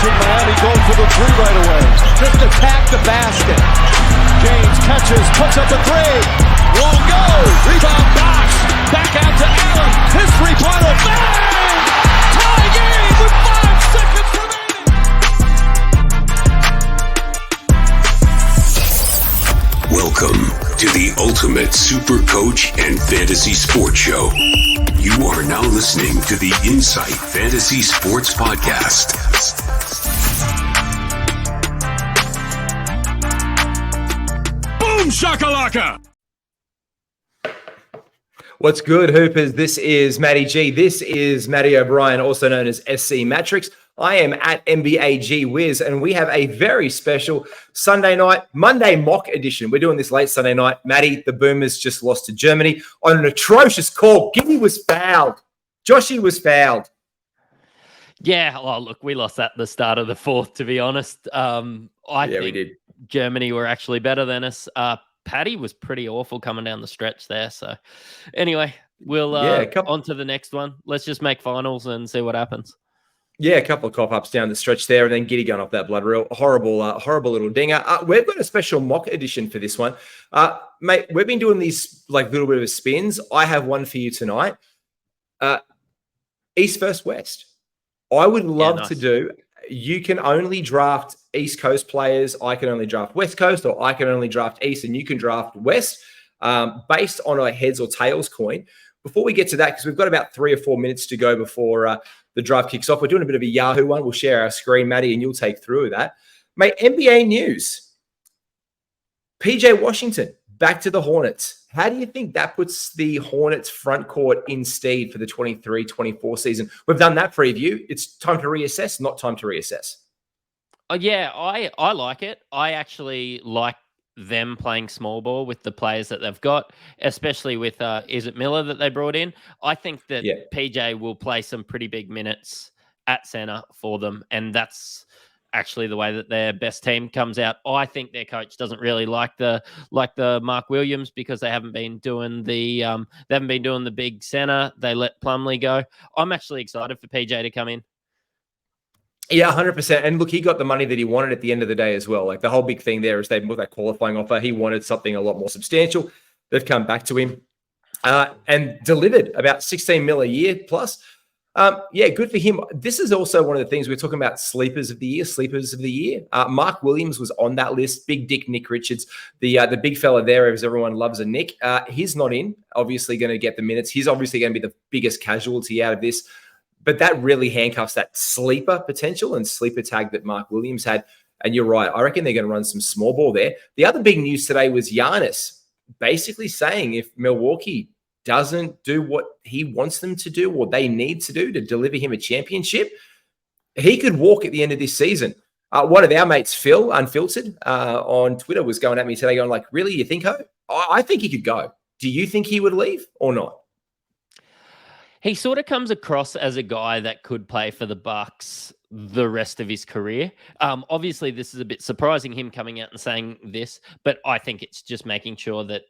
think Miami going for the three right away. Just attack the basket. James catches, puts up a three. Won't go. Rebound box. Back out to Allen. His three-pointer. Bang! Tie game with 5 seconds remaining. Welcome to the Ultimate Super Coach and Fantasy Sports Show. You are now listening to the Insight Fantasy Sports Podcast. Boom shakalaka! What's good, Hoopers? This is Matty G. This is Matty O'Brien, also known as SC Matrix. I am at NBA G Wiz, and we have a very special Monday mock edition. We're doing this late Sunday night. Matty, the Boomers just lost to Germany on an atrocious call. Giddy was fouled. Joshy was fouled. Yeah, well, look, we lost at the start of the fourth, to be honest. I think we did. Germany were actually better than us. Paddy was pretty awful coming down the stretch there. So anyway, we'll on to the next one. Let's just make finals and see what happens. Yeah, a couple of cough-ups down the stretch there, and then Giddy going off that blood reel. Horrible little dinger. We've got a special mock edition for this one. Mate, we've been doing these like little bit of spins. I have one for you tonight. East versus West. I would love to do. You can only draft East Coast players. I can only draft West Coast, or I can only draft East, and you can draft West based on a heads or tails coin. Before we get to that, because we've got about 3 or 4 minutes to go before the draft kicks off, we're doing a bit of a Yahoo one. We'll share our screen, Matty, and you'll take through that. Mate, NBA news. PJ Washington, back to the Hornets. How do you think that puts the Hornets front court in stead for the 23-24 season? We've done that preview. It's time to reassess, not time to reassess. Yeah, I like it. I actually like them playing small ball with the players that they've got, especially with, is it Miller that they brought in? I think that PJ will play some pretty big minutes at center for them, and that's actually the way that their best team comes out. I think their coach doesn't really like the Mark Williams because they haven't been doing the big center. They let Plumlee go. I'm actually excited for PJ to come in. Yeah, 100%. And look, he got the money that he wanted at the end of the day as well. Like the whole big thing there is with that qualifying offer, he wanted something a lot more substantial. They've come back to him and delivered about 16 mil a year plus. Yeah, good for him. This is also one of the things we're talking about, sleepers of the year. Mark Williams was on that list. Big Dick Nick Richards, the big fella there, as everyone loves a Nick. He's not in, obviously going to get the minutes. He's obviously going to be the biggest casualty out of this. But that really handcuffs that sleeper potential and sleeper tag that Mark Williams had. And you're right. I reckon they're going to run some small ball there. The other big news today was Giannis basically saying if Milwaukee doesn't do what he wants them to do or they need to do to deliver him a championship, he could walk at the end of this season. One of our mates, Phil, Unfiltered, on Twitter was going at me today going like, really, you think so? I think he could go. Do you think he would leave or not? He sort of comes across as a guy that could play for the Bucks the rest of his career. Obviously, this is a bit surprising, him coming out and saying this, but I think it's just making sure that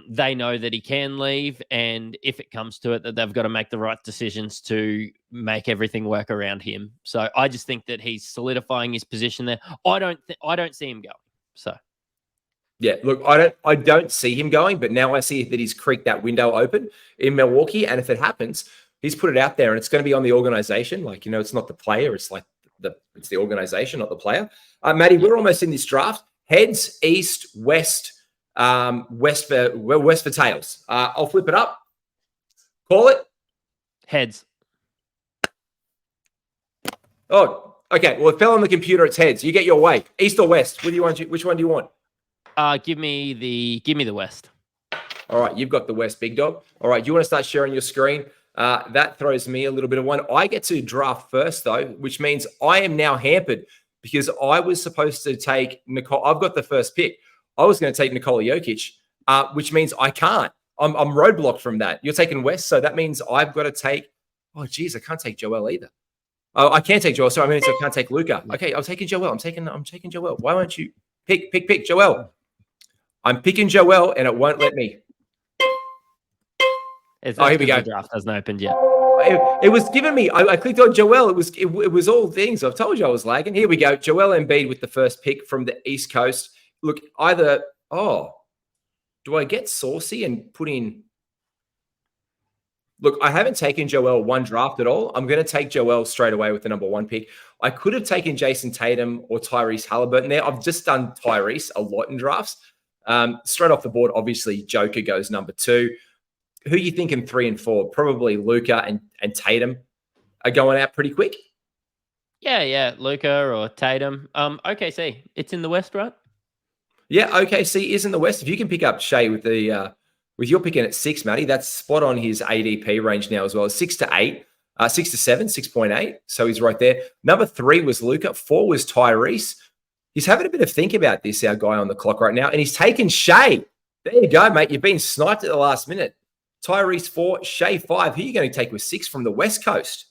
they know that he can leave, and if it comes to it, that they've got to make the right decisions to make everything work around him. So I just think that he's solidifying his position there. I don't see him going. So. Yeah, look, I don't see him going, but now I see that he's creaked that window open in Milwaukee, and if it happens, he's put it out there, and it's going to be on the organization. Like, it's not the player, it's like it's the organization, not the player. Matty, we're almost in this draft. Heads, East, West, West for tails. I'll flip it up. Call it heads. Oh, okay. Well, it fell on the computer. It's heads. You get your way. East or West? Which one do you want? Give me the West. All right, you've got the West, big dog. All right, do you want to start sharing your screen? That throws me a little bit of one. I get to draft first, though, which means I am now hampered because I was supposed to take Nicole. I've got the first pick. I was going to take Nikola Jokic, which means I can't. I'm roadblocked from that. You're taking West, so that means I've got to take. Oh, geez, I can't take Joel either. Oh, I can't take Joel. Sorry, I can't take Luka. Okay, I'm taking Joel. I'm taking Joel. Why won't you pick Joel? I'm picking Joel, and it won't let me. Here we go. The draft hasn't opened yet. it was giving me. I clicked on Joel. It was all things. I've told you I was lagging. Here we go. Joel Embiid with the first pick from the East Coast. Look, either do I get saucy and put in? Look, I haven't taken Joel one draft at all. I'm going to take Joel straight away with the number 1 pick. I could have taken Jason Tatum or Tyrese Halliburton there. I've just done Tyrese a lot in drafts. Straight off the board, obviously, Joker goes number 2. Who are you thinking 3 and 4? Probably Luka and Tatum are going out pretty quick. Yeah, Luka or Tatum. OKC, it's in the West, right? Yeah, OKC is in the West. If you can pick up Shea with the with your picking at 6, Matty, that's spot on his ADP range now as well. 6 to 8, 6 to 7, 6.8. So he's right there. Number 3 was Luka. 4 was Tyrese. He's having a bit of think about this, our guy on the clock right now, and he's taken Shea. There you go, mate. You've been sniped at the last minute. Tyrese 4, Shea 5. Who are you going to take with 6 from the West Coast?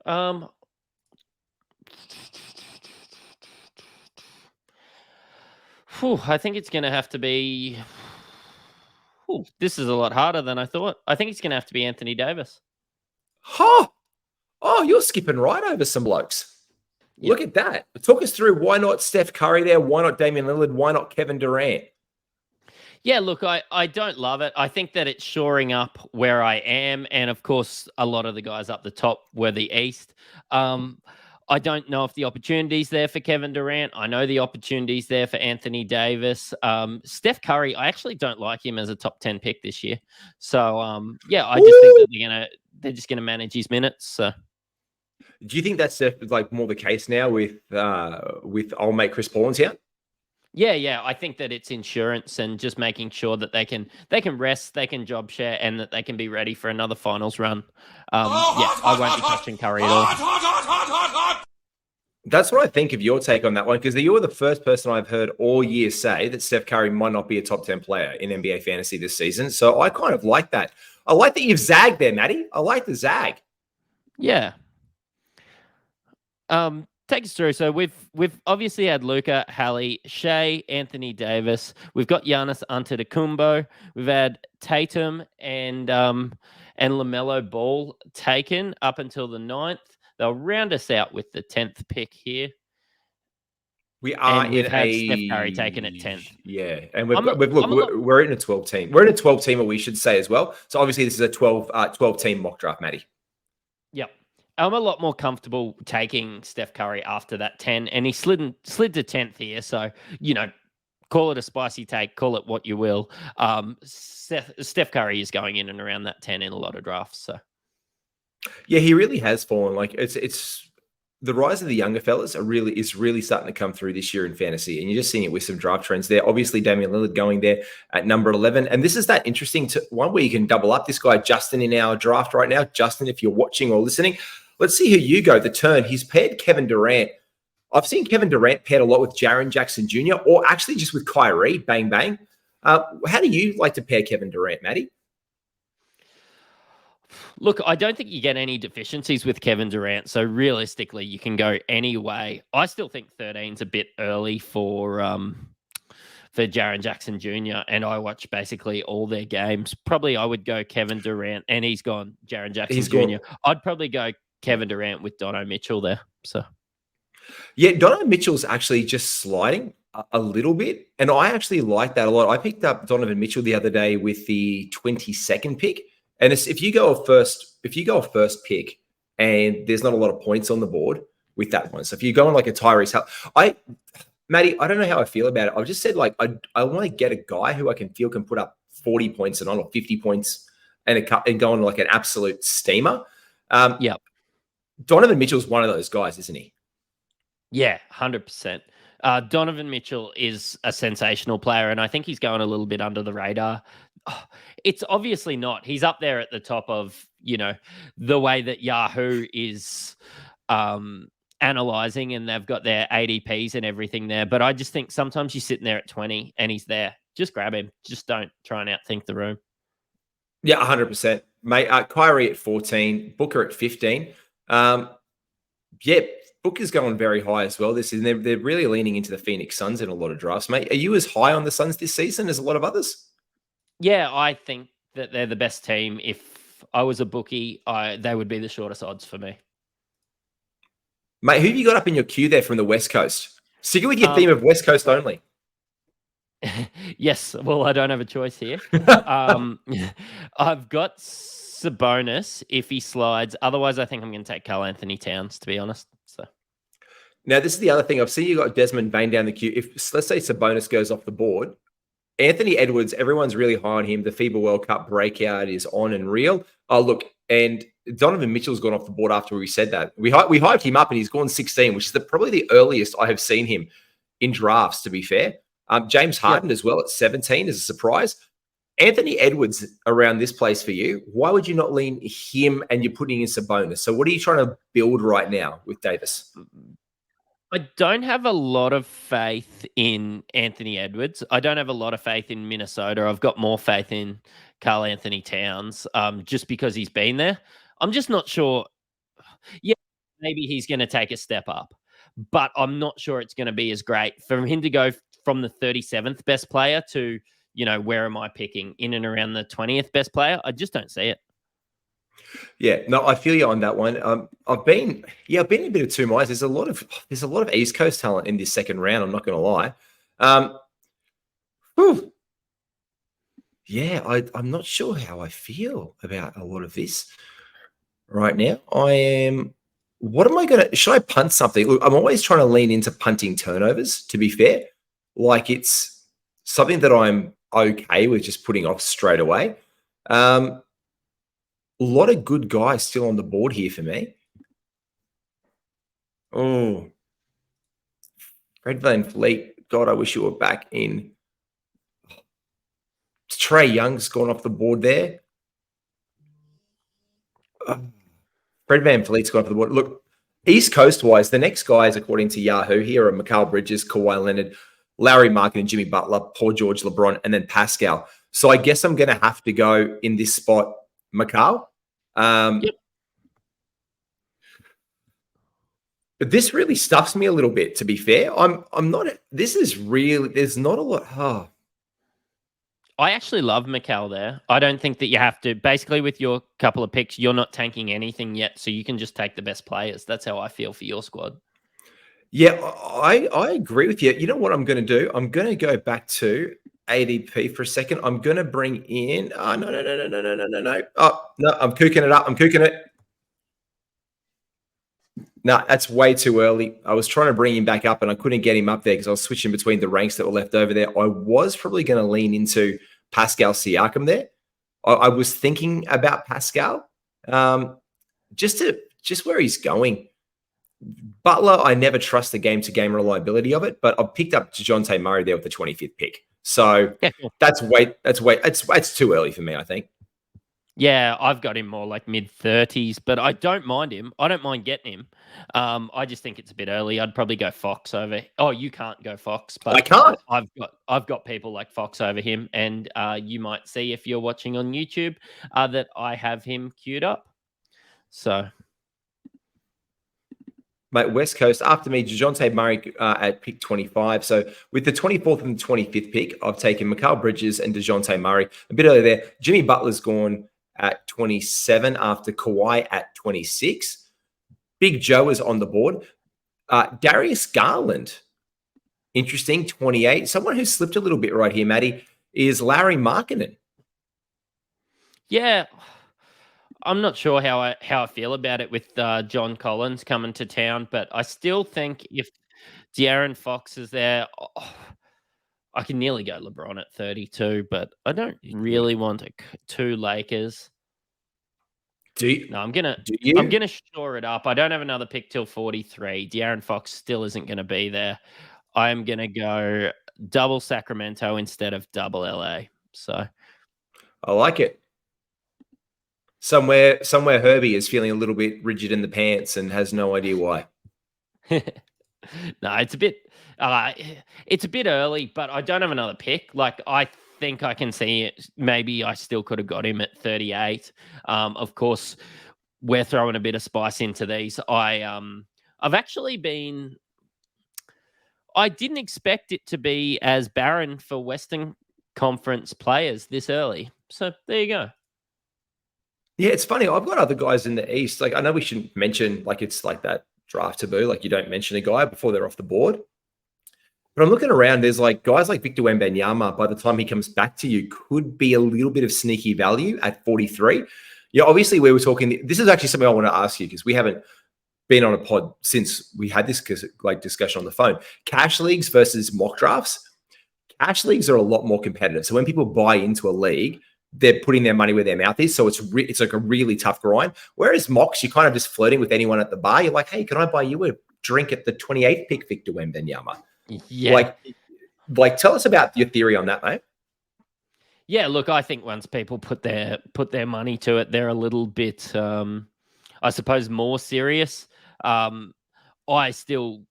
I think it's going to have to be... this is a lot harder than I thought. I think it's going to have to be Anthony Davis. Oh, you're skipping right over some blokes. Yep. Look at that. Talk us through why not Steph Curry there? Why not Damian Lillard? Why not Kevin Durant? Yeah, look, I don't love it. I think that it's shoring up where I am. And, of course, a lot of the guys up the top were the East. I don't know if the opportunity's there for Kevin Durant. I know the opportunity's there for Anthony Davis. Steph Curry, I actually don't like him as a top 10 pick this year. So, I just think that they're just gonna manage his minutes. So, do you think that's like more the case now with old mate Chris Paul here? Yeah. I think that it's insurance and just making sure that they can rest, they can job share, and that they can be ready for another finals run. I won't be touching Curry at all. That's what I think of your take on that one, because you're the first person I've heard all year say that Steph Curry might not be a top 10 player in NBA fantasy this season. So I kind of like that. I like that you've zagged there, Matty. I like the zag. Yeah. Take us through. So we've obviously had Luka, Hallie, Shea, Anthony Davis. We've got Giannis Antetokounmpo. We've had Tatum and LaMelo Ball taken up until the 9th. They'll round us out with the 10th pick here. We are we've had Steph Curry taken at 10th. Yeah, and we're in a 12 team. We're in a 12 teamer, we should say as well. So obviously this is a 12 team mock draft, Matty. Yep. I'm a lot more comfortable taking Steph Curry after that 10, and he slid to 10th here. So, call it a spicy take, call it what you will. Steph Curry is going in and around that 10 in a lot of drafts. So, yeah, he really has fallen. Like it's the rise of the younger fellas is really starting to come through this year in fantasy, and you're just seeing it with some draft trends there. Obviously, Damian Lillard going there at number 11, and this is that interesting one where you can double up this guy Justin in our draft right now. Justin, if you're watching or listening. Let's see who you go. The turn. He's paired Kevin Durant. I've seen Kevin Durant paired a lot with Jaren Jackson Jr. or actually just with Kyrie. Bang, bang. How do you like to pair Kevin Durant, Matty? Look, I don't think you get any deficiencies with Kevin Durant. So realistically, you can go any way. I still think 13's a bit early for Jaren Jackson Jr. And I watch basically all their games. Probably I would go Kevin Durant, and he's gone Jaren Jackson Jr. I'd probably go Kevin Durant with Dono Mitchell there. So, yeah, Dono Mitchell's actually just sliding a little bit, and I actually like that a lot. I picked up Donovan Mitchell the other day with the 22nd pick, and if you go a first pick, and there's not a lot of points on the board with that one. So if you go on like a Tyrese, Matty, I don't know how I feel about it. I've just said like I want to get a guy who I can feel can put up 40 points and on or 50 points and go on like an absolute steamer. Yeah. Donovan Mitchell's one of those guys, isn't he? Yeah, 100%. Donovan Mitchell is a sensational player, and I think he's going a little bit under the radar. It's obviously not. He's up there at the top of, the way that Yahoo is analyzing, and they've got their ADPs and everything there. But I just think sometimes you're sitting there at 20 and he's there. Just grab him. Just don't try and outthink the room. Yeah, 100%. Mate, Kyrie at 14, Booker at 15. Booker's going very high as well. They're really leaning into the Phoenix Suns in a lot of drafts, mate. Are you as high on the Suns this season as a lot of others? Yeah, I think that they're the best team if I was a bookie, they would be the shortest odds for me. Mate, who have you got up in your queue there from the West Coast? Stick with your theme of West Coast only. Yes. Well, I don't have a choice here. I've got Sabonis if he slides. Otherwise, I think I'm going to take Karl Anthony Towns, to be honest. So now, this is the other thing. I've seen you got Desmond Bain down the queue. If, let's say, Sabonis goes off the board, Anthony Edwards, everyone's really high on him. The FIBA World Cup breakout is on and real. Oh, look, and Donovan Mitchell's gone off the board after we said that. We hyped him up and he's gone 16, which is probably the earliest I have seen him in drafts, to be fair. James Harden as well at 17 is a surprise. Anthony Edwards around this place for you. Why would you not lean him and you're putting in Sabonis? So what are you trying to build right now with Davis? I don't have a lot of faith in Anthony Edwards. I don't have a lot of faith in Minnesota. I've got more faith in Karl Anthony Towns just because he's been there. I'm just not sure. Yeah, maybe he's going to take a step up, but I'm not sure it's going to be as great for him to go from the 37th best player to, where am I picking? In and around the 20th best player? I just don't see it. Yeah, no, I feel you on that one. I've been in a bit of two minds. There's a lot of East Coast talent in this second round. I'm not going to lie. Yeah, I'm not sure how I feel about a lot of this right now. What am I going to? Should I punt something? Look, I'm always trying to lean into punting turnovers. To be fair, like it's something that I'm okay with just putting off straight away. A lot of good guys still on the board here for me. Oh, Fred VanVleet. God, I wish you were back in. Trae Young's gone off the board there. Fred VanVleet's gone off the board. Look, East Coast-wise, the next guys, according to Yahoo, here are Mikal Bridges, Kawhi Leonard, Larry Markkinen, Jimmy Butler, Paul George, LeBron, and then Pascal. So I guess I'm going to have to go in this spot, Mikal. Yep. But this really stuffs me a little bit, to be fair. I'm not. This is really. There's not a lot. Oh. I actually love Mikal there. I don't think that you have to. Basically, with your couple of picks, you're not tanking anything yet, so you can just take the best players. That's how I feel for your squad. Yeah, I agree with you. You know what I'm going to do? I'm going to go back to ADP for a second. I'm going to bring in. Oh, no. Oh, no, I'm cooking it up. I'm cooking it. No, that's way too early. I was trying to bring him back up and I couldn't get him up there because I was switching between the ranks that were left over there. I was probably going to lean into Pascal Siakam there. I was thinking about Pascal, just where he's going. Butler, I never trust the game-to-game reliability of it, but I picked up DeJounte Murray there with the 25th pick. So yeah, cool. It's too early for me, I think. Yeah, I've got him more like mid-30s, but I don't mind him. I don't mind getting him. I just think it's a bit early. I'd probably go Fox over. Oh, you can't go Fox, but I can't. I've got people like Fox over him, and you might see if you're watching on YouTube that I have him queued up. So, mate, West Coast after me, DeJounte Murray at pick 25. So with the 24th and the 25th pick, I've taken Mikal Bridges and DeJounte Murray. A bit earlier there, Jimmy Butler's gone at 27 after Kawhi at 26. Big Joe is on the board. Darius Garland, interesting, 28. Someone who slipped a little bit right here, Matty, is Larry Markkinen. Yeah, I'm not sure how I feel about it with John Collins coming to town, but I still think if De'Aaron Fox is there, I can nearly go LeBron at 32, but I don't really want two Lakers. I'm gonna shore it up. I don't have another pick till 43. De'Aaron Fox still isn't going to be there. I am going to go double Sacramento instead of double LA. So I like it. Somewhere Herbie is feeling a little bit rigid in the pants and has no idea why. No, it's a bit early, but I don't have another pick. Like, I think I can see it. Maybe I still could have got him at 38. Of course, we're throwing a bit of spice into these. I've actually been. I didn't expect it to be as barren for Western Conference players this early. So there you go. Yeah, it's funny. I've got other guys in the East. Like, I know we shouldn't mention, like, it's like that draft taboo. Like, you don't mention a guy before they're off the board. But I'm looking around. There's like guys like Victor Wembanyama, by the time he comes back to you, could be a little bit of sneaky value at 43. Yeah, obviously we were talking. This is actually something I want to ask you because we haven't been on a pod since we had this like discussion on the phone. Cash leagues versus mock drafts. Cash leagues are a lot more competitive. So when people buy into a league, they're putting their money where their mouth is. So it's like a really tough grind. Whereas mocks, you're kind of just flirting with anyone at the bar. You're like, hey, can I buy you a drink at the 28th pick, Victor Wembanyama? Yeah. Like, tell us about your theory on that, mate. Yeah, look, I think once people put their money to it, they're a little bit, I suppose, more serious. I still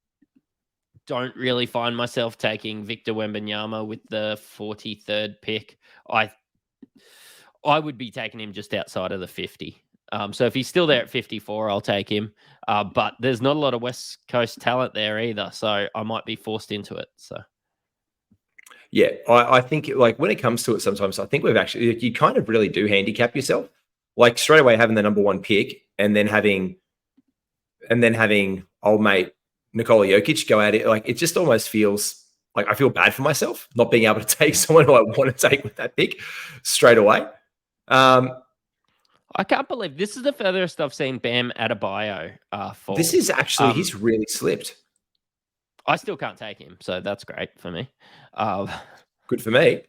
don't really find myself taking Victor Wembanyama with the 43rd pick. I would be taking him just outside of the 50. So if he's still there at 54, I'll take him. But there's not a lot of West Coast talent there either, so I might be forced into it. So, yeah, I think like when it comes to it, sometimes I think you kind of really do handicap yourself. Like straight away having the number one pick, and then having old mate Nikola Jokic go at it. Like it just almost feels like I feel bad for myself not being able to take someone who I want to take with that pick straight away. I can't believe this is the furthest I've seen Bam Adebayo fall. This is actually he's really slipped. I still can't take him, so that's great for me. Good for me.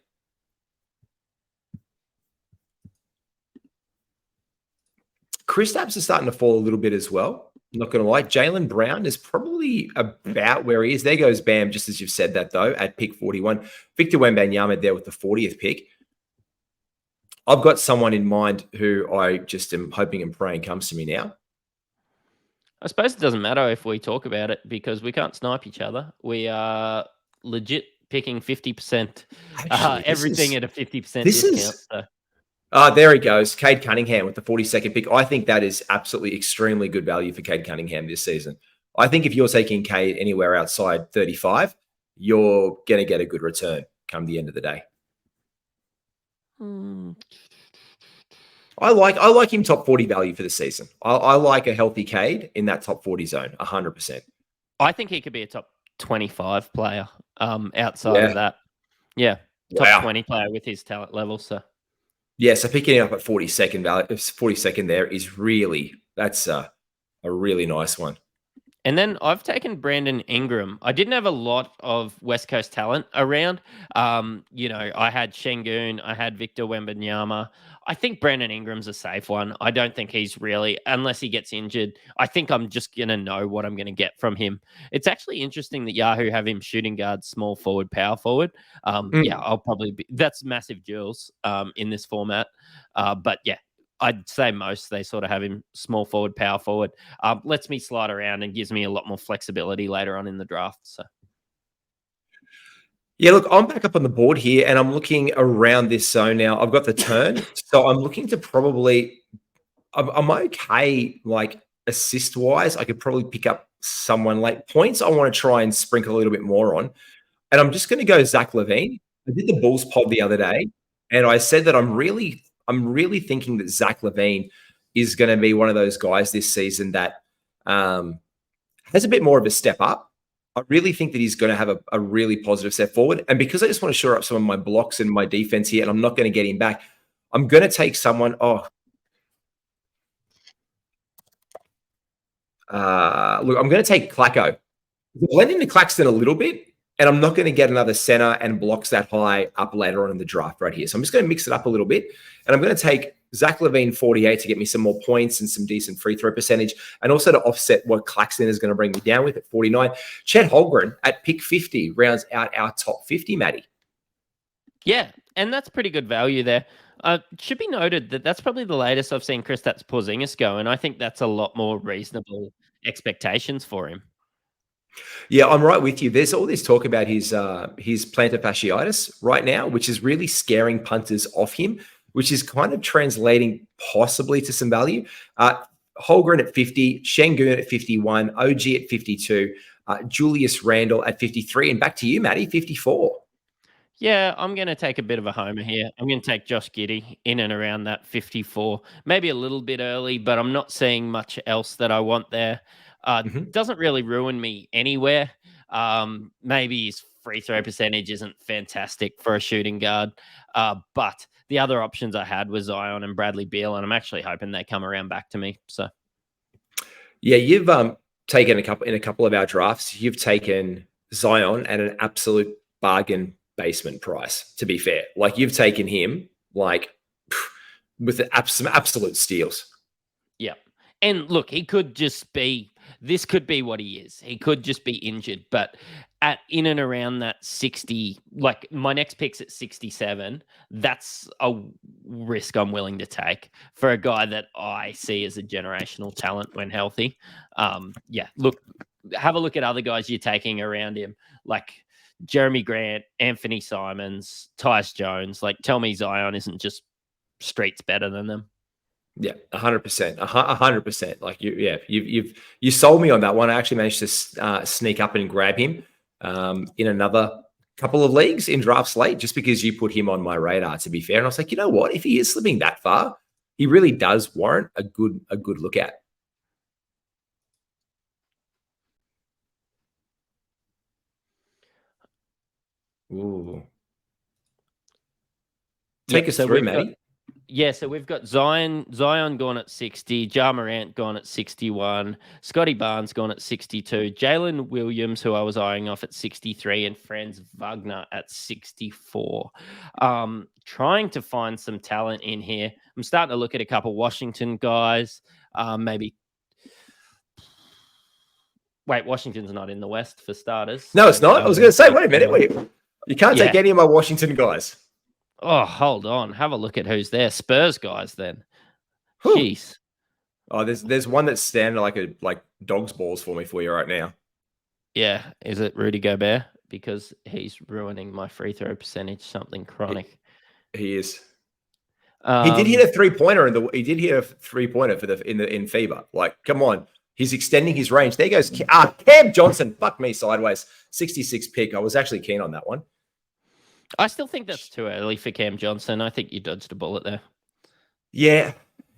Kristaps is starting to fall a little bit as well. I'm not going to lie. Jaylen Brown is probably about where he is. There goes Bam, just as you've said that, though, at pick 41. Victor Wembanyama there with the 40th pick. I've got someone in mind who I just am hoping and praying comes to me now. I suppose it doesn't matter if we talk about it because we can't snipe each other. We are legit picking 50%, everything at a 50% discount. There he goes. Cade Cunningham with the 42nd pick. I think that is absolutely extremely good value for Cade Cunningham this season. I think if you're taking Cade anywhere outside 35, you're going to get a good return come the end of the day. I like him top 40 value for the season. I like a healthy Cade in that top 40 zone, 100%. I think he could be a top 25 player outside of that. Yeah, top 20 player with his talent level. So picking him up at 42nd there is really, that's a really nice one. And then I've taken Brandon Ingram. I didn't have a lot of West Coast talent around. I had Şengün, I had Victor Wembanyama. I think Brandon Ingram's a safe one. I don't think he's really, unless he gets injured, I think I'm just going to know what I'm going to get from him. It's actually interesting that Yahoo have him shooting guard, small forward, power forward. Yeah, I'll probably be, that's massive jewels in this format. But yeah, I'd say most they sort of have him small forward, power forward. Lets me slide around and gives me a lot more flexibility later on in the draft. So, yeah, look, I'm back up on the board here, and I'm looking around this zone now. I've got the turn, so I'm looking to probably. I'm okay, like assist wise. I could probably pick up someone late. Points I want to try and sprinkle a little bit more on, and I'm just going to go Zach LaVine. I did the Bulls pod the other day, and I said that I'm really thinking that Zach LaVine is going to be one of those guys this season that has a bit more of a step up. I really think that he's going to have a really positive step forward. And because I just want to shore up some of my blocks and my defense here, and I'm not going to get him back, I'm going to take someone. Look, I'm going to take Clacko. Blend into Claxton a little bit, and I'm not going to get another center and blocks that high up later on in the draft right here. So I'm just going to mix it up a little bit. And I'm going to take Zach LaVine 48 to get me some more points and some decent free throw percentage, and also to offset what Claxton is going to bring me down with at 49. Chet Holmgren at pick 50 rounds out our top 50, Matty. Yeah, and that's pretty good value there. Should be noted that that's probably the latest I've seen Kristaps Porzingis go, and I think that's a lot more reasonable expectations for him. Yeah, I'm right with you. There's all this talk about his plantar fasciitis right now, which is really scaring punters off him, which is kind of translating possibly to some value. Holmgren at 50, Şengün at 51, OG at 52, Julius Randle at 53, and back to you, Matty, 54. Yeah, I'm going to take a bit of a homer here. I'm going to take Josh Giddey in and around that 54, maybe a little bit early, but I'm not seeing much else that I want there. Doesn't really ruin me anywhere. Maybe his free throw percentage isn't fantastic for a shooting guard, but the other options I had was Zion and Bradley Beal, and I'm actually hoping they come around back to me. So, yeah, you've taken a couple of our drafts. You've taken Zion at an absolute bargain basement price. To be fair, like you've taken him like with some absolute steals. yeah, and look, he could just be. This could be what he is. He could just be injured, but at in and around that 60, like my next pick's at 67. That's a risk I'm willing to take for a guy that I see as a generational talent when healthy. Yeah, look, have a look at other guys you're taking around him, like Jeremy Grant, Anthony Simons, Tyus Jones. Like, tell me Zion isn't just streets better than them. Yeah, 100%, 100%. Like you sold me on that one. I actually managed to sneak up and grab him in another couple of leagues in drafts late, just because you put him on my radar. To be fair, and I was like, you know what? If he is slipping that far, he really does warrant a good look at. Ooh, take us through, Matty. So we've got Zion gone at 60, Ja Morant gone at 61, Scotty Barnes gone at 62, Jalen Williams, who I was eyeing off at 63, and Franz Wagner at 64. Trying to find some talent in here. I'm starting to look at a couple Washington guys. Maybe. Wait, Washington's not in the West for starters. No, it's not. I was going to say, wait a minute. You can't take any of my Washington guys. Oh, hold on. Have a look at who's there. Spurs guys, then. Whew. Jeez. Oh, there's one that's standing like dog's balls for me for you right now. Yeah, is it Rudy Gobert? Because he's ruining my free throw percentage. Something chronic. He is. He did hit a 3-pointer in FIBA. Like, come on. He's extending his range. There goes Cam Johnson. Fuck me sideways. 66 pick. I was actually keen on that one. I still think that's too early for Cam Johnson. I think you dodged a bullet there. Yeah,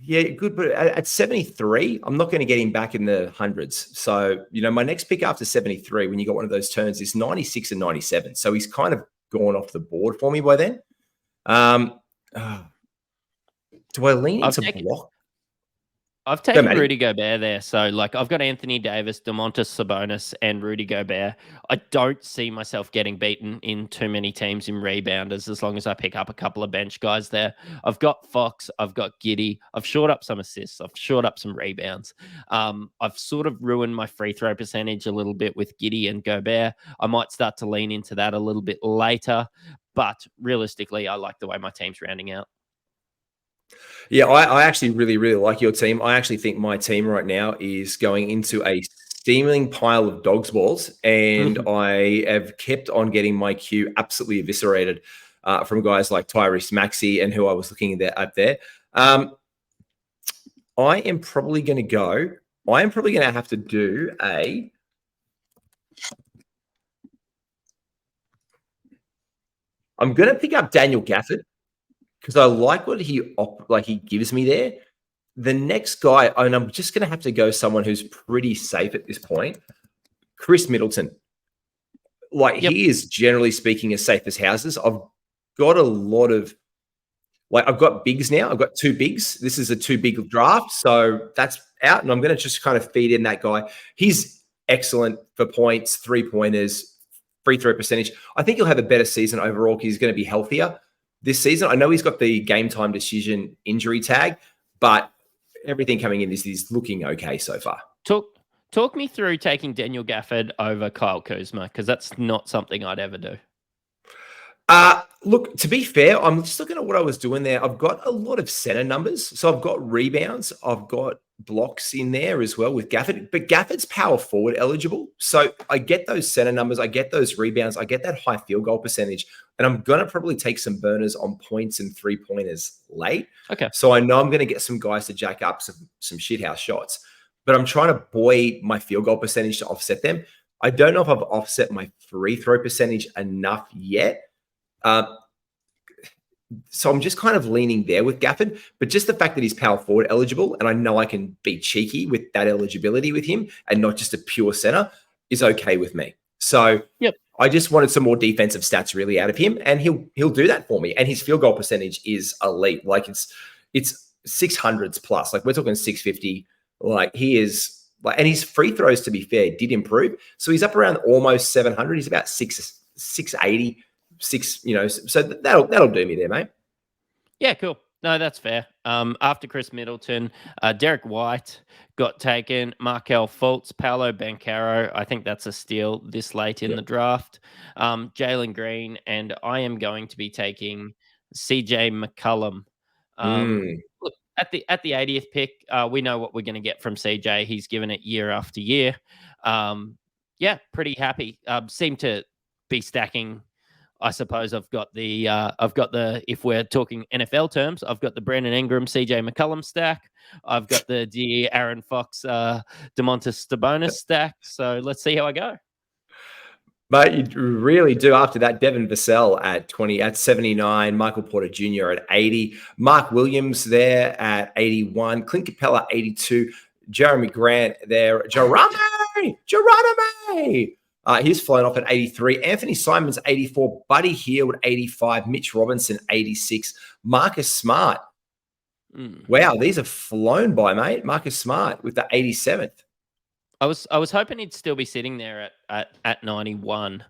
good. But at 73, I'm not going to get him back in the hundreds. So, my next pick after 73, when you got one of those turns, is 96 and 97. So he's kind of gone off the board for me by then. Do I lean into block? I've taken Rudy Gobert there. So, like, I've got Anthony Davis, Domantas Sabonis, and Rudy Gobert. I don't see myself getting beaten in too many teams in rebounders as long as I pick up a couple of bench guys there. I've got Fox. I've got Giddey. I've shored up some assists. I've shored up some rebounds. I've sort of ruined my free throw percentage a little bit with Giddey and Gobert. I might start to lean into that a little bit later. But realistically, I like the way my team's rounding out. Yeah, I actually really, really like your team. I actually think my team right now is going into a steaming pile of dog's balls, and I have kept on getting my queue absolutely eviscerated from guys like Tyrese Maxey and who I was looking at up there. I am probably going to have to do a... I'm going to pick up Daniel Gafford, because I like what he gives me there. The next guy, and I'm just going to have to go someone who's pretty safe at this point, Chris Middleton. He is, generally speaking, as safe as houses. I've got a lot of, I've got bigs now. I've got 2 bigs. This is a 2 big draft, so that's out, and I'm going to just kind of feed in that guy. He's excellent for points, 3-pointers, free throw percentage. I think he'll have a better season overall because he's going to be healthier this season. I know he's got the game time decision injury tag, but everything coming in is looking okay so far. Talk me through taking Daniel Gafford over Kyle Kuzma, because that's not something I'd ever do. Look, to be fair, I'm just looking at what I was doing there. I've got a lot of center numbers. So I've got rebounds. I've got blocks in there as well with Gafford. But Gafford's power forward eligible. So I get those center numbers. I get those rebounds. I get that high field goal percentage. And I'm going to probably take some burners on points and 3-pointers late. Okay. So I know I'm going to get some guys to jack up some shithouse shots. But I'm trying to buoy my field goal percentage to offset them. I don't know if I've offset my free throw percentage enough yet. So I'm just kind of leaning there with Gafford, but just the fact that he's power forward eligible, and I know I can be cheeky with that eligibility with him and not just a pure center, is okay with me. So I just wanted some more defensive stats really out of him, and he'll do that for me. And his field goal percentage is elite. Like it's 600s plus. Like we're talking 650. Like he is like, and his free throws, to be fair, did improve. So he's up around almost 700. He's about 680. So that'll do me there, mate. Yeah, cool. No, that's fair. After Chris Middleton, Derek White got taken, Markel Fultz, Paolo Banchero. I think that's a steal this late in the draft. Jalen Green, and I am going to be taking CJ McCollum. Look, at the 80th pick, we know what we're going to get from CJ. He's given it year after year. Pretty happy. Seem to be stacking. I suppose I've got the if we're talking NFL terms, I've got the Brandon Ingram, CJ McCollum stack. I've got the Aaron Fox, DeMontis Sabonis stack. So let's see how I go. But you really do. After that, Devin Vassell at 79, Michael Porter Jr. at 80, Mark Williams there at 81, Clint Capella 82, Jeremy Grant there, Geronimo. He's flown off at 83. Anthony Simons, 84. Buddy Hield, 85. Mitch Robinson, 86. Marcus Smart. Wow, these have flown by, mate. Marcus Smart with the 87th. I was hoping he'd still be sitting there at 91.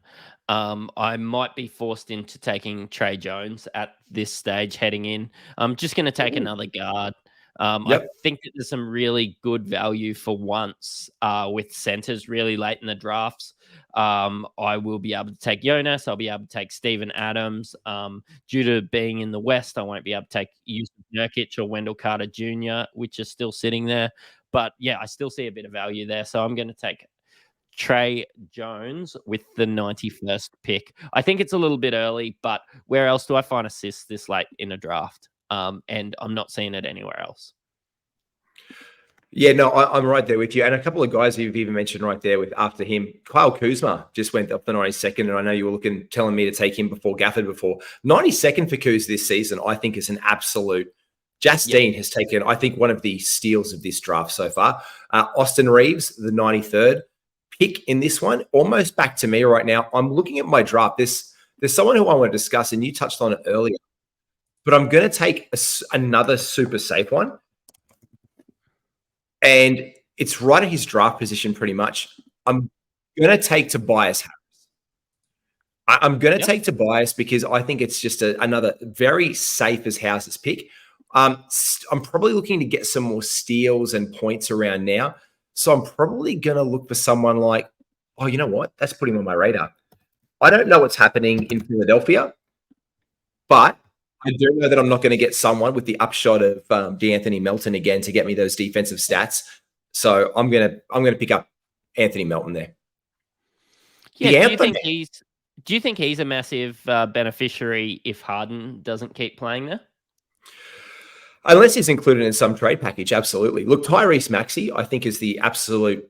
I might be forced into taking Trey Jones at this stage heading in. I'm just going to take another guard. I think that there's some really good value for once with centers really late in the drafts. I will be able to take Jonas. I'll be able to take Steven Adams. Due to being in the West, I won't be able to take Yusuf Nurkic or Wendell Carter Jr., which is still sitting there. But yeah, I still see a bit of value there. So I'm going to take Trey Jones with the 91st pick. I think it's a little bit early, but where else do I find assists this late in a draft? And I'm not seeing it anywhere else. Yeah, no, I'm right there with you. And a couple of guys you've even mentioned right there with after him, Kyle Kuzma just went up the 92nd. And I know you were telling me to take him before Gafford before. 92nd for Kuz this season, I think is an absolute. Justine has taken, I think, one of the steals of this draft so far. Austin Reeves, the 93rd pick in this one, almost back to me right now. I'm looking at my draft. There's someone who I want to discuss, and you touched on it earlier. But I'm going to take another super safe one. And it's right at his draft position pretty much. I'm going to take Tobias Harris. I'm going to take Tobias because I think it's just another very safe as houses pick. I'm probably looking to get some more steals and points around now. So I'm probably going to look for someone like, oh, you know what? That's putting on my radar. I don't know what's happening in Philadelphia, but I do know that I'm not going to get someone with the upshot of DeAnthony Melton again to get me those defensive stats. So I'm going to pick up Anthony Melton there. Yeah, do you think he's a massive beneficiary if Harden doesn't keep playing there? Unless he's included in some trade package, absolutely. Look, Tyrese Maxey, I think, is the absolute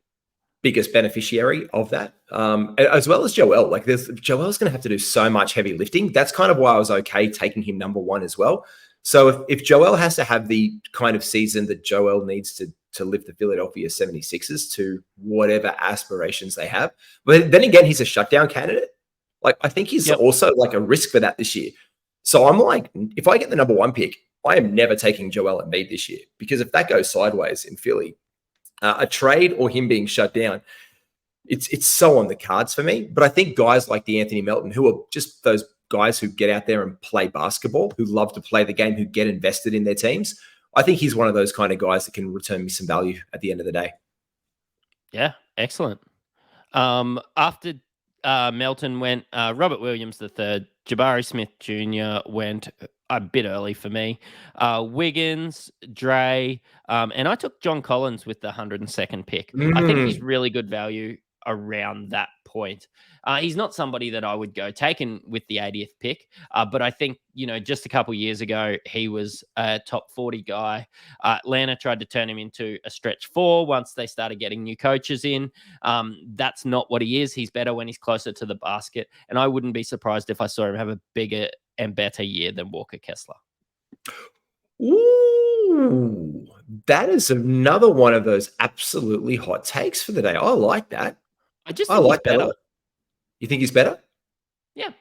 biggest beneficiary of that, as well as Joel. Like, Joel's going to have to do so much heavy lifting. That's kind of why I was okay taking him number one as well. So if Joel has to have the kind of season that Joel needs to lift the Philadelphia 76ers to whatever aspirations they have, but then again, he's a shutdown candidate. Like, I think he's also like a risk for that this year. So I'm like, if I get the number one pick, I am never taking Joel Embiid this year, because if that goes sideways in Philly, a trade or him being shut down, it's so on the cards for me. But I think guys like DeAnthony Melton, who are just those guys who get out there and play basketball, who love to play the game, who get invested in their teams, I think he's one of those kind of guys that can return me some value at the end of the day. Yeah, excellent. After Melton went Robert Williams III, Jabari Smith Jr. went a bit early for me. Wiggins, Dre, and I took John Collins with the 102nd pick. I think he's really good value. around that point. He's not somebody that I would go taken with the 80th pick, but I think, just a couple of years ago, he was a top 40 guy. Atlanta tried to turn him into a stretch 4 once they started getting new coaches in. That's not what he is. He's better when he's closer to the basket, and I wouldn't be surprised if I saw him have a bigger and better year than Walker Kessler. Ooh, that is another one of those absolutely hot takes for the day. I like that. I just think he's better. You think he's better? Yeah.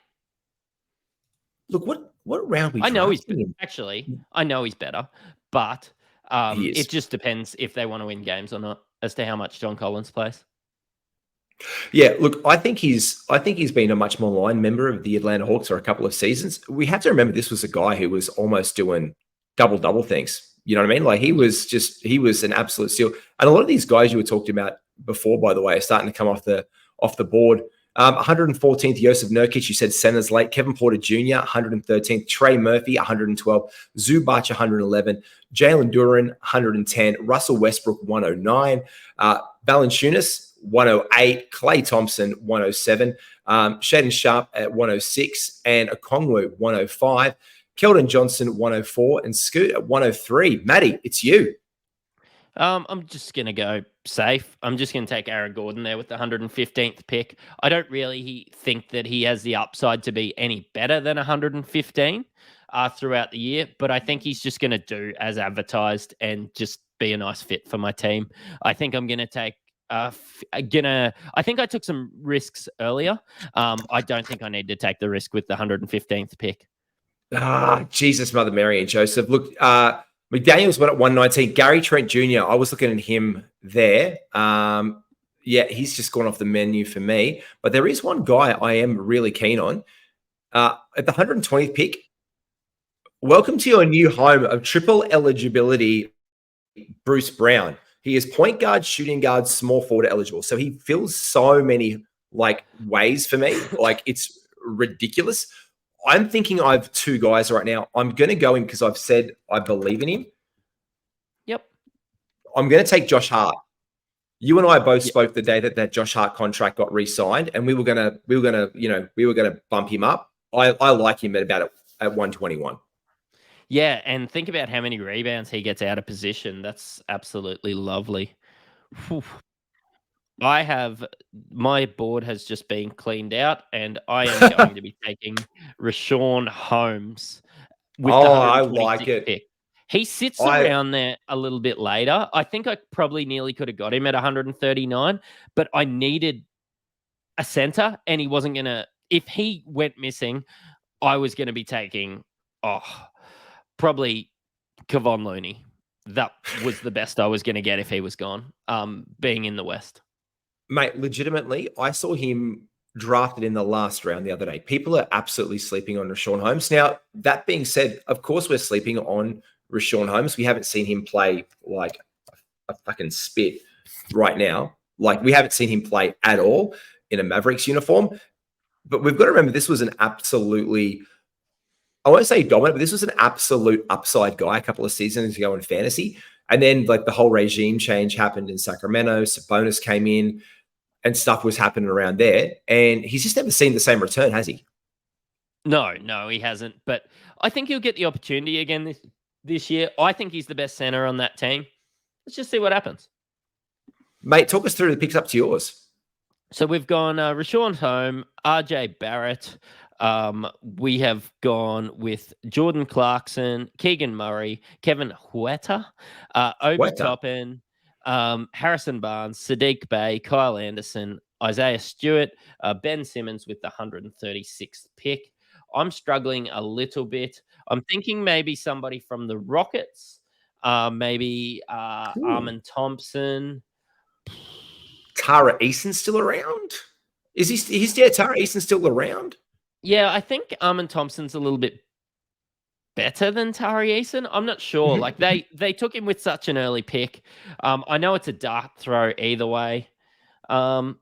Look, what round we? I know he's actually. I know he's better, but it just depends if they want to win games or not as to how much John Collins plays. Yeah, look, I think he's been a much more line member of the Atlanta Hawks for a couple of seasons. We have to remember this was a guy who was almost doing double things. You know what I mean? Like he was an absolute steal. And a lot of these guys you were talking about before, by the way, are starting to come off the board. 114th, Joseph Nurkic, you said centers late. Kevin Porter Jr., 113th. Trey Murphy, 112. Zubac, 111. Jalen Duren, 110. Russell Westbrook, 109. Valanciunas, 108. Klay Thompson, 107. Shaedon Sharpe at 106. And Okongwu, 105. Keldon Johnson, 104. And Scoot at 103. Matty, it's you. I'm just going to go safe. I'm just going to take Aaron Gordon there with the 115th pick. I don't really think that he has the upside to be any better than 115 throughout the year, but I think he's just going to do as advertised and just be a nice fit for my team. I think I'm going to take I think I took some risks earlier. I don't think I need to take the risk with the 115th pick. Jesus, Mother Mary and Joseph. Look, McDaniels went at 119. Gary Trent Jr., I was looking at him there. Yeah, he's just gone off the menu for me. But there is one guy I am really keen on. At the 120th pick, welcome to your new home of triple eligibility, Bruce Brown. He is point guard, shooting guard, small forward eligible. So he fills so many ways for me. It's ridiculous. I'm thinking I have 2 guys right now. I'm going to go in because I've said I believe in him. Yep. I'm going to take Josh Hart. You and I both spoke the day that Josh Hart contract got re-signed, and we were going to bump him up. I like him at 121. Yeah, and think about how many rebounds he gets out of position. That's absolutely lovely. Whew. My board has just been cleaned out, and I am going to be taking Rashawn Holmes with the 126th pick. He sits around there a little bit later. I think I probably nearly could have got him at 139, but I needed a center, and he wasn't going to. If he went missing, I was going to be taking, probably Kevon Looney. That was the best I was going to get if he was gone, being in the West. Mate, legitimately, I saw him drafted in the last round the other day. People are absolutely sleeping on Rashawn Holmes. Now, that being said, of course, we're sleeping on Rashawn Holmes. We haven't seen him play like a fucking spit right now. We haven't seen him play at all in a Mavericks uniform. But we've got to remember this was an absolutely, I won't say dominant, but this was an absolute upside guy a couple of seasons ago in fantasy. And then the whole regime change happened in Sacramento. Sabonis came in and stuff was happening around there. And he's just never seen the same return, has he? No, he hasn't. But I think he'll get the opportunity again this year. I think he's the best center on that team. Let's just see what happens. Mate, talk us through the picks up to yours. So we've gone Rashawn Holmes, RJ Barrett. We have gone with Jordan Clarkson, Keegan Murray, Kevin Huerta, Obi Toppin, Harrison Barnes, Sadiq Bey, Kyle Anderson, Isaiah Stewart, Ben Simmons with the 136th pick. I'm struggling a little bit. I'm thinking maybe somebody from the Rockets, maybe Armin Thompson. Tara Eason still around? Is Tara Eason still around? Yeah, I think Armin Thompson's a little bit better than Tari Eason. I'm not sure. They took him with such an early pick. I know it's a dart throw either way. Bugger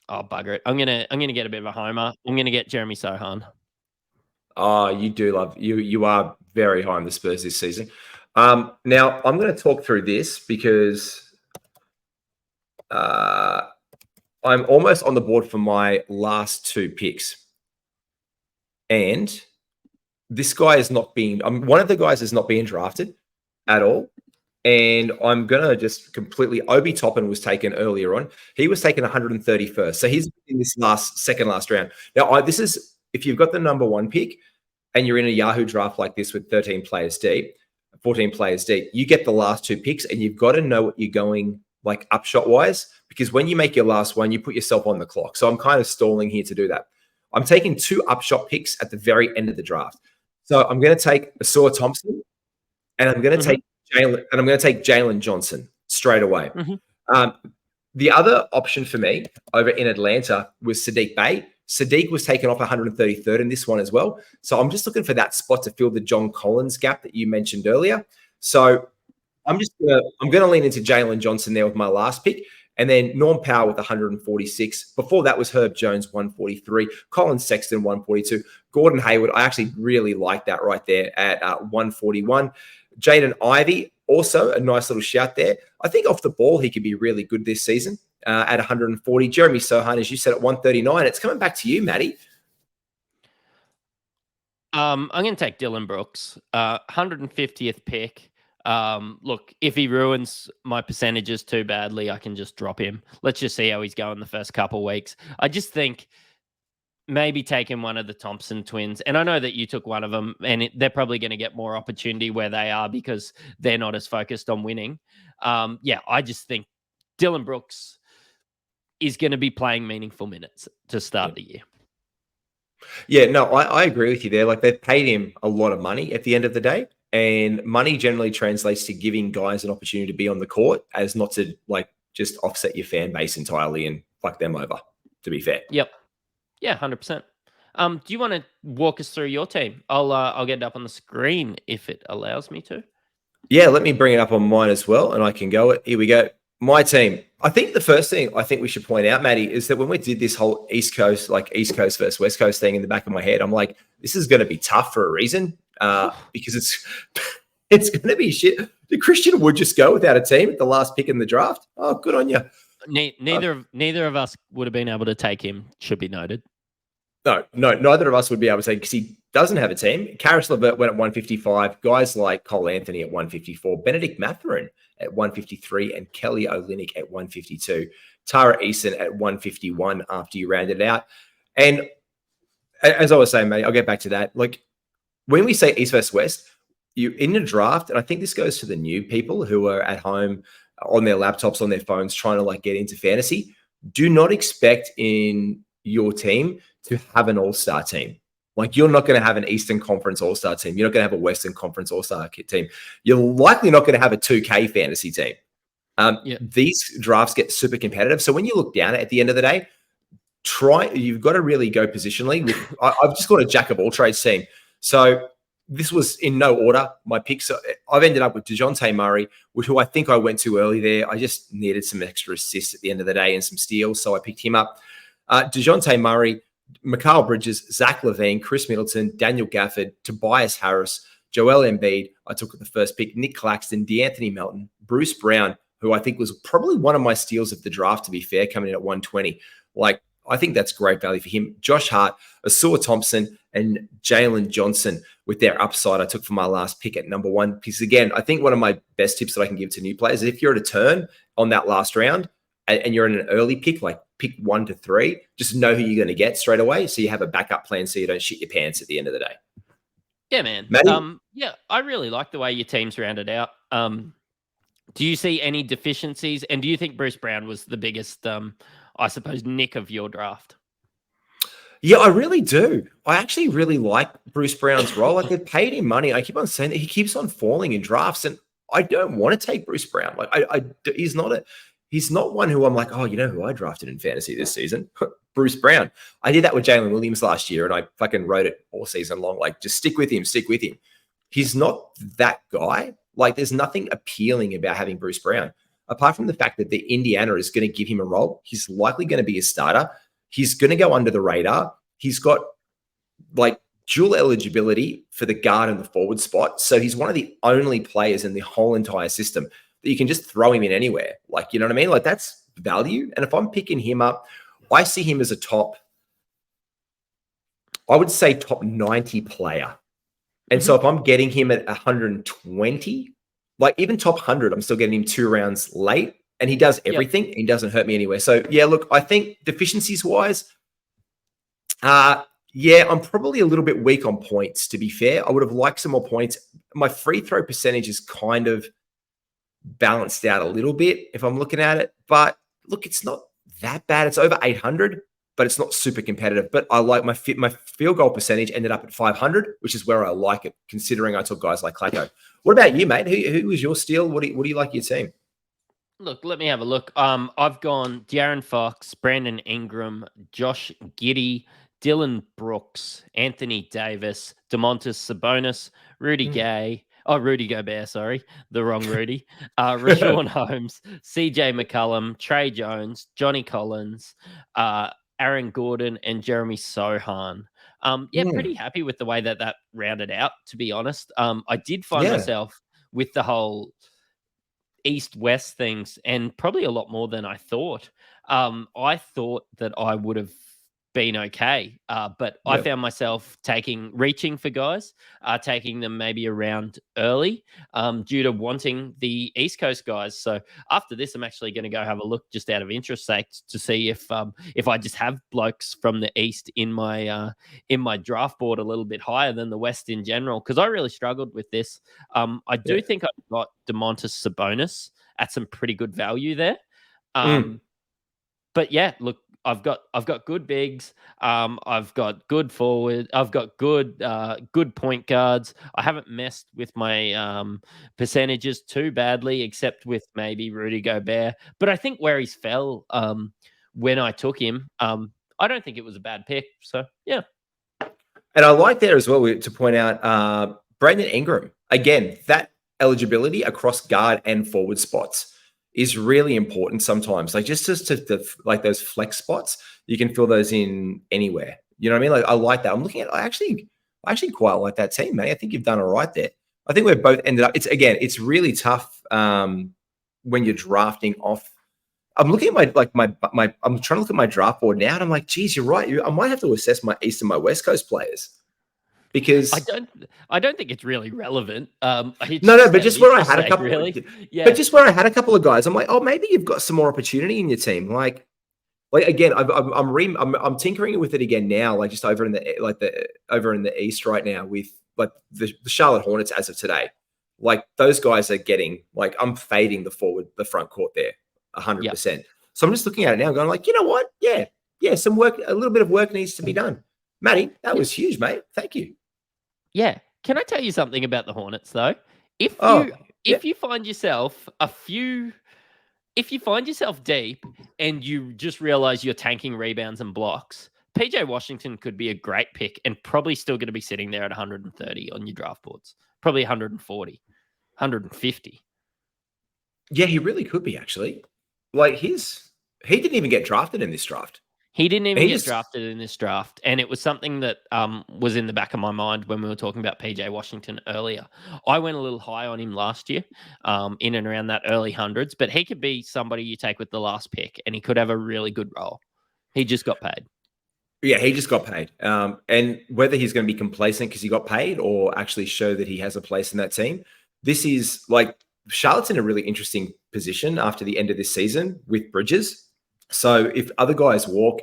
it. I'm gonna get a bit of a homer. I'm gonna get Jeremy Sohan. Oh, you do love you. You are very high on the Spurs this season. Now I'm going to talk through this because I'm I'm almost on the board for my last 2 picks. And this guy is not being, one of the guys is not being drafted at all. And I'm going to just completely, Obi Toppin was taken earlier on. He was taken 131st. So he's in this second last round. Now, this is, if you've got the number 1 pick and you're in a Yahoo draft like this with 13 players deep, 14 players deep, you get the last 2 picks and you've got to know what you're going like upshot wise, because when you make your last one, you put yourself on the clock. So I'm kind of stalling here to do that. I'm taking 2 upshot picks at the very end of the draft. So I'm going to take Asua Thompson and I'm going to take Jalen Johnson straight away. The other option for me over in Atlanta was Sadiq Bey. Sadiq was taken off 133rd in this one as well. So I'm just looking for that spot to fill the John Collins gap that you mentioned earlier. So I'm going to lean into Jalen Johnson there with my last pick. And then Norm Powell with 146. Before that was Herb Jones, 143. Colin Sexton, 142. Gordon Hayward, I actually really like that right there at 141. Jaden Ivey, also a nice little shout there. I think off the ball, he could be really good this season at 140. Jeremy Sohan, as you said, at 139. It's coming back to you, Matty. I'm going to take Dylan Brooks, 150th pick. Look, if he ruins my percentages too badly, I can just drop him. Let's just see how he's going the first couple weeks. I just think maybe taking one of the Thompson twins. And I know that you took one of them, and they're probably going to get more opportunity where they are because they're not as focused on winning. I just think Dylan Brooks is going to be playing meaningful minutes to start the year. Yeah, no, I agree with you there. Like, they've paid him a lot of money at the end of the day. And money generally translates to giving guys an opportunity to be on the court, as not to like just offset your fan base entirely and fuck them over, to be fair. Yep. Yeah, 100%. Do you want to walk us through your team? I'll get it up on the screen if it allows me to. Yeah, let me bring it up on mine as well, and I can go. Here we go. My team. I think the first thing I think we should point out, Matty, is that when we did this whole East Coast versus West Coast thing in the back of my head, I'm like, this is going to be tough for a reason. Because it's going to be shit. Did Christian Wood just go without a team at the last pick in the draft? Oh, good on you. Neither of us would have been able to take him, should be noted. No, neither of us would be able to take, because he doesn't have a team. Karis LeVert went at 155. Guys like Cole Anthony at 154. Benedict Mathurin at 153. And Kelly Olynyk at 152. Tara Eason at 151 after you rounded it out. And as I was saying, mate, I'll get back to that. Like, when we say East versus West, you in a draft, and I think this goes to the new people who are at home on their laptops, on their phones, trying to like get into fantasy. Do not expect in your team to have an all-star team. Like, you're not going to have an Eastern Conference all-star team. You're not going to have a Western Conference all-star team. You're likely not going to have a 2K fantasy team. These drafts get super competitive. So when you look down at the end of the day, you've got to really go positionally. I've just got a jack of all trades team. So this was in no order, my picks. I've ended up with DeJounte Murray, who I think I went too early there. I just needed some extra assists at the end of the day and some steals, so I picked him up. DeJounte Murray, Mikal Bridges, Zach LaVine, Chris Middleton, Daniel Gafford, Tobias Harris, Joel Embiid, I took with the first pick, Nick Claxton, DeAnthony Melton, Bruce Brown, who I think was probably one of my steals of the draft, to be fair, coming in at 120. Like, I think that's great value for him. Josh Hart, Asua Thompson, and Jalen Johnson with their upside I took for my last pick at number 1. Because again, I think one of my best tips that I can give to new players is if you're at a turn on that last round and you're in an early pick, like pick 1 to 3, just know who you're going to get straight away. So you have a backup plan so you don't shit your pants at the end of the day. Yeah, man. Matty? I really like the way your team's rounded out. Do you see any deficiencies? And do you think Bruce Brown was the biggest, I suppose, nick of your draft? Yeah, I really do. I actually really like Bruce Brown's role. Like, they've paid him money. I keep on saying that he keeps on falling in drafts, and I don't want to take Bruce Brown. Like, he's not one who I'm like, oh, you know who I drafted in fantasy this season? Bruce Brown. I did that with Jalen Williams last year, and I fucking wrote it all season long. Like, just stick with him. He's not that guy. Like, there's nothing appealing about having Bruce Brown, apart from the fact that the Indiana is going to give him a role. He's likely going to be a starter. He's going to go under the radar. He's got like dual eligibility for the guard and the forward spot. So he's one of the only players in the whole entire system that you can just throw him in anywhere. Like, you know what I mean? Like, that's value. And if I'm picking him up, I see him as I would say top 90 player. And so if I'm getting him at 120, like even top 100, I'm still getting him 2 rounds late, and he does everything. He doesn't hurt me anywhere. So yeah, look, I think deficiencies wise, I'm probably a little bit weak on points, to be fair. I would have liked some more points. My free throw percentage is kind of balanced out a little bit if I'm looking at it. But look, it's not that bad. It's over 800, but it's not super competitive. But I like my field goal percentage ended up at 500, which is where I like it, considering I took guys like Klacko. What about you, mate? Who was your steal? What do you like your team? Look, let me have a look. I've gone De'Aaron Fox, Brandon Ingram, Josh Giddey, Dylan Brooks, Anthony Davis, Domantas Sabonis, Rudy Gobert, sorry, the wrong Rudy, Rashawn Holmes, CJ McCollum, Trey Jones, Johnny Collins, Aaron Gordon, and Jeremy Sohan. Pretty happy with the way that rounded out, to be honest. I did find myself with the whole East-West things, and probably a lot more than I thought. I thought that I would have been okay, but I found myself reaching for guys, taking them maybe around early, due to wanting the East Coast guys. So after this, I'm actually going to go have a look, just out of interest sake, to see if I just have blokes from the East in my draft board a little bit higher than the West in general, because I really struggled with this. I do think I got Domantas Sabonis at some pretty good value there. But yeah, look, I've got good bigs. I've got good forward. I've got good point guards. I haven't messed with my percentages too badly, except with maybe Rudy Gobert. But I think where he's fell when I took him, I don't think it was a bad pick. So yeah. And I like there as well to point out Brandon Ingram. Again, that eligibility across guard and forward spots is really important sometimes. Like just to like those flex spots, you can fill those in anywhere. You know what I mean? Like I like that. I'm looking at, I actually quite like that team, mate. I think you've done all right there. I think we've both ended up, it's really tough when you're drafting off. I'm looking at I'm trying to look at my draft board now, and I'm like, geez, you're right. I might have to assess my East and my West Coast players, because I don't think it's really relevant. But just where I had a couple, but just where I had a couple of guys, I'm like, oh, maybe you've got some more opportunity in your team. Like again, I'm tinkering with it again now, like just over in the East right now with like the Charlotte Hornets as of today. Like those guys are getting, like, I'm fading the front court there 100%. So I'm just looking at it now, going like, you know what? Yeah, some work, a little bit of work needs to be done. Matty, that was huge, mate. Thank you. Yeah. Can I tell you something about the Hornets though? If you find yourself deep and you just realize you're tanking rebounds and blocks, PJ Washington could be a great pick and probably still going to be sitting there at 130 on your draft boards. Probably 140, 150. Yeah, he really could be, actually. Like he didn't even get drafted in this draft. He didn't even get drafted in this draft. And it was something that was in the back of my mind when we were talking about PJ Washington earlier. I went a little high on him last year, in and around that early hundreds, but he could be somebody you take with the last pick, and he could have a really good role. He just got paid. Yeah, he just got paid. And whether he's going to be complacent because he got paid or actually show that he has a place in that team, this is like Charlotte's in a really interesting position after the end of this season with Bridges. So if other guys walk,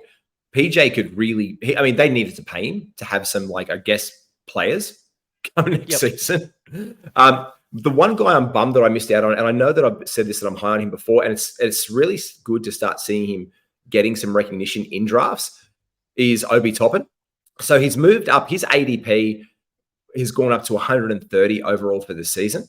PJ could really, they needed to pay him to have some, like, I guess, players coming next season. The one guy I'm bummed that I missed out on, and I know that I've said this, that I'm high on him before, and it's really good to start seeing him getting some recognition in drafts, is Obi Toppin. So he's moved up. His ADP has gone up to 130 overall for the season.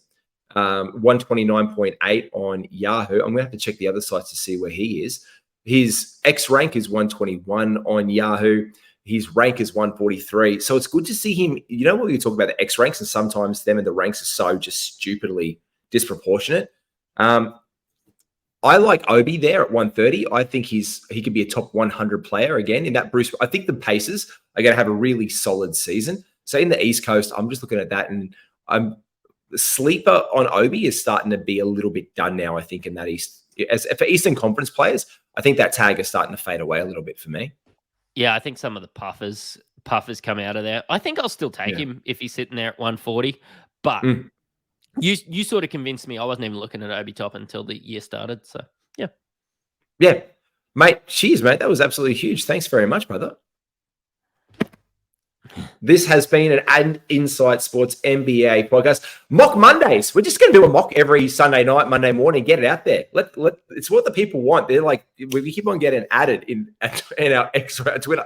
129.8 on Yahoo. I'm going to have to check the other sites to see where he is. His X rank is 121 on Yahoo. His rank is 143. So it's good to see him. You know, when we talk about the X ranks, and sometimes them and the ranks are so just stupidly disproportionate. I like Obi there at 130. I think he could be a top 100 player again in that Bruce. I think the Pacers are going to have a really solid season. So in the East Coast, I'm just looking at that, and the sleeper on Obi is starting to be a little bit done now, I think, in that as for Eastern Conference players, I think that tag is starting to fade away a little bit for me. Yeah, I think some of the puffers come out of there. I think I'll still take him if he's sitting there at 140. But you sort of convinced me. I wasn't even looking at Obi Toppin until the year started. So yeah. Yeah. Mate, cheers, mate. That was absolutely huge. Thanks very much, brother. This has been an Inside Sports NBA podcast. Mock Mondays. We're just going to do a mock every Sunday night, Monday morning. Get it out there. It's what the people want. They're like, we keep on getting added in our extra Twitter.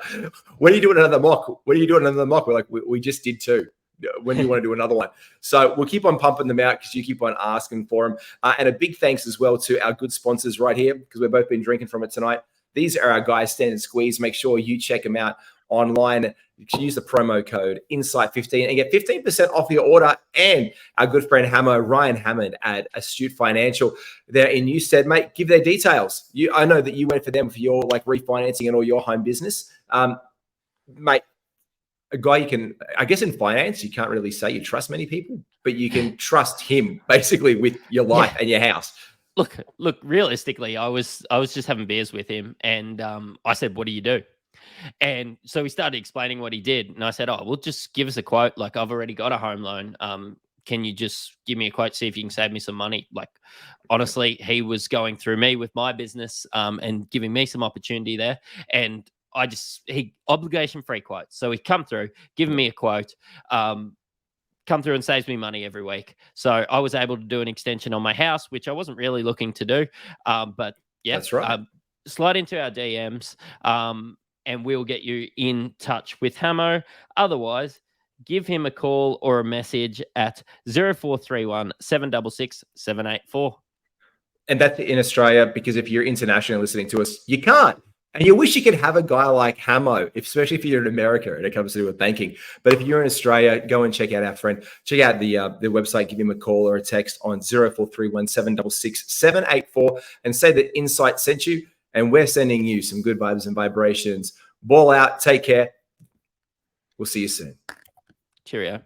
When are you doing another mock? When are you doing another mock? We're like, we just did 2. When do you want to do another one? So we'll keep on pumping them out because you keep on asking for them. And a big thanks as well to our good sponsors right here, because we've both been drinking from it tonight. These are our guys, Standard Squeeze. Make sure you check them out online. You can use the promo code INSIGHT15 and get 15% off your order. And our good friend Ryan Hammond at Astute Financial. They're in Newstead, mate. Give their details. I know that you went for them for your like refinancing and all your home business. Mate, a guy you can, I guess in finance, you can't really say you trust many people, but you can trust him basically with your life and your house. Look, realistically, I was just having beers with him and I said, what do you do? And so he started explaining what he did. And I said, well, just give us a quote. Like, I've already got a home loan. Can you just give me a quote, see if you can save me some money? Like, honestly, he was going through me with my business and giving me some opportunity there. And he obligation-free quotes. So he come through, giving me a quote, come through and saves me money every week. So I was able to do an extension on my house, which I wasn't really looking to do. But yeah, that's right. Slide into our DMs. And we'll get you in touch with Hamo. Otherwise, give him a call or a message at 0431 766 784. And that's in Australia, because if you're internationally listening to us, you can't. And you wish you could have a guy like Hamo, especially if you're in America and it comes to do with banking. But if you're in Australia, go and check out our friend. Check out the website, give him a call or a text on 0431 766 784 and say that Insight sent you. And we're sending you some good vibes and vibrations. Ball out. Take care. We'll see you soon. Cheerio.